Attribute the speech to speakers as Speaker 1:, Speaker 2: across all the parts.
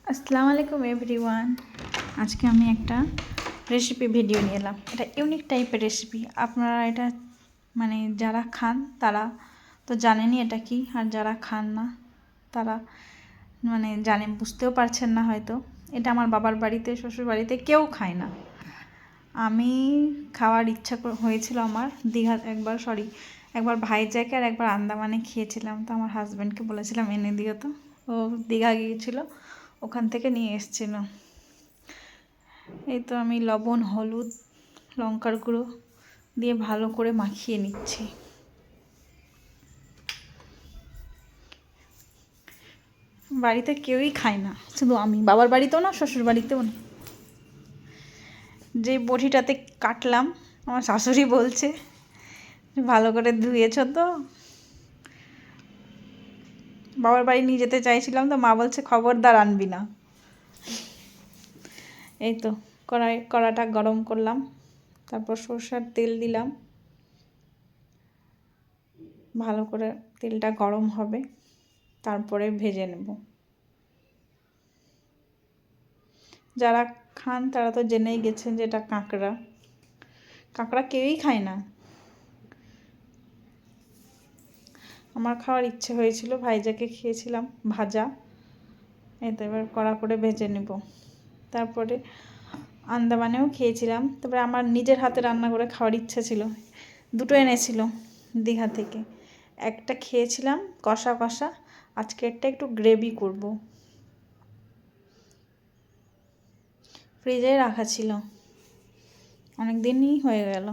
Speaker 1: আসসালামু আলাইকুম এভরিওয়ান। আজকে আমি একটা রেসিপি ভিডিও নিয়ে এলাম। এটা ইউনিক টাইপের রেসিপি। আপনারা এটা মানে যারা খান তারা তো জানেনই এটা কি, আর যারা খান না তারা মানে জানেন, বুঝতেও পারছেন না হয়তো। এটা আমার বাবার বাড়িতে, শ্বশুর বাড়িতে কেউ খায় না। আমি খাওয়ার ইচ্ছা হয়েছিল আমার একবার ভাইজ্যাকে আর একবার আন্দামানে খেয়েছিলাম। তো আমার হাজব্যান্ডকে বলেছিলাম এনে দিও, তো ও দীঘা গিয়েছিল, ওখান থেকে নিয়ে এসেছিল। এই তো আমি লবণ, হলুদ, লঙ্কার গুঁড়ো দিয়ে ভালো করে মাখিয়ে নিচ্ছি। বাড়িতে কেউই খায় না, শুধু আমি। বাবার বাড়িতেও না, শ্বশুর বাড়িতেও না। যে বটিটাতে কাটলাম, আমার শাশুড়ি বলছে ভালো করে ধুয়েছ তো। বাবার বাড়ি নিয়ে যেতে চাইছিলাম, তো মা বলছে খবরদার আনবি না। এই তো কড়াটা গরম করলাম, তারপর সরষের তেল দিলাম। ভালো করে তেলটা গরম হবে, তারপরে ভেজে নেব। যারা খান তারা তো জেনেই গেছেন যে এটা কাঁকড়া কেউই খায় না। আমার খাওয়ার ইচ্ছে হয়েছিল, ভাইজাকে খেয়েছিলাম ভাজা। এই তো এবার কড়া করে ভেজে নেব। তারপরে আন্দামানেও খেয়েছিলাম। তারপরে আমার নিজের হাতে রান্না করে খাওয়ার ইচ্ছে ছিল। দুটো এনেছিল দীঘা থেকে। একটা খেয়েছিলাম কষা কষা, আজকে একটু গ্রেভি করব। ফ্রিজে রাখা ছিল, অনেক দিনই হয়ে গেল।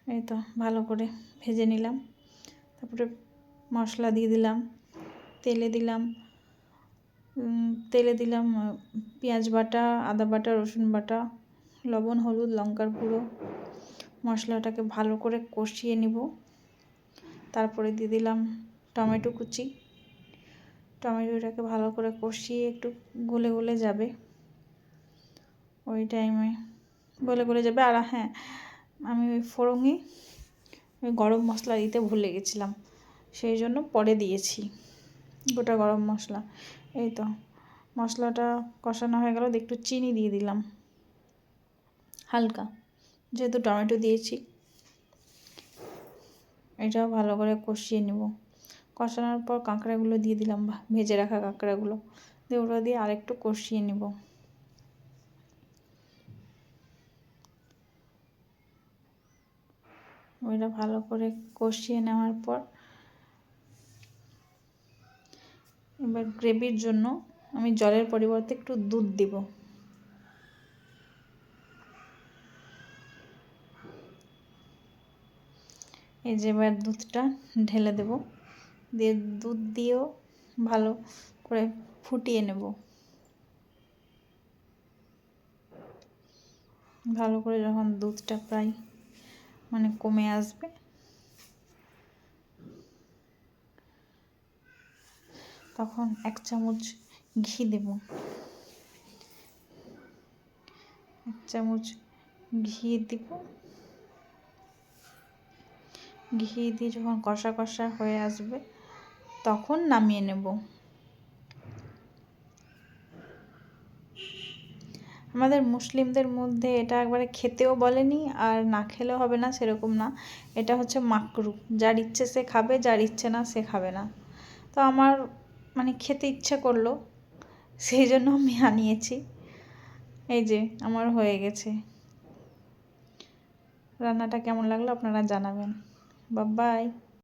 Speaker 1: এই তো ভালো করে ভেজে নিলাম। তারপরে মশলা দিয়ে দিলাম, তেলে দিলাম পেঁয়াজ বাটা, আদা বাটা, রসুন বাটা, লবণ, হলুদ, লঙ্কার গুঁড়ো। মশলাটাকে ভালো করে কষিয়ে নিব। তারপরে দিয়ে দিলাম টমেটো কুচি। টমেটোটাকে ভালো করে কষিয়ে একটু গলে গলে যাবে, ওই টাইমে গলে যাবে। আর হ্যাঁ, আমি ওই ফোড়নে ওই গরম মশলা দিতে ভুলে গেছিলাম, সেই জন্য পরে দিয়েছি গোটা গরম মশলা। এই তো মশলাটা কষানো হয়ে গেল, একটু চিনি দিয়ে দিলাম হালকা, যেহেতু টমেটো দিয়েছি। এটাও ভালো করে কষিয়ে নেব। কষানোর পর কাঁকড়াগুলো দিয়ে দিলাম, ভেজে রাখা কাঁকড়াগুলো দিয়ে ওটা দিয়ে আরেকটু কষিয়ে নেব। ওইটা ভালো করে কষিয়ে নেওয়ার পর এবার গ্রেভির জন্য আমি জলের পরিবর্তে একটু দুধ দিব। এই যে এবার দুধটা ঢেলে দেব, দিয়ে দুধ দিয়েও ভালো করে ফুটিয়ে নেব। ভালো করে যখন দুধটা প্রায় কমে আসবে, তখন 1 চামচ ঘি দেব। 1 চামচ ঘি দিব। ঘি দিয়ে যখন কষা কষা হয়ে আসবে, তখন নামিয়ে নেব। আমাদের মুসলিমদের মধ্যে এটা একবারে খেতেও বলেনি, আর না খেলেও হবে না সেরকম না। এটা হচ্ছে মাকরুহ, যার ইচ্ছে সে খাবে, যার ইচ্ছে না সে খাবে না। তো আমার খেতে ইচ্ছে করলো, সেই জন্য আমি আনিয়েছি। এই যে আমার হয়ে গেছে। রান্নাটা কেমন লাগলো আপনারা জানাবেন। Bye bye.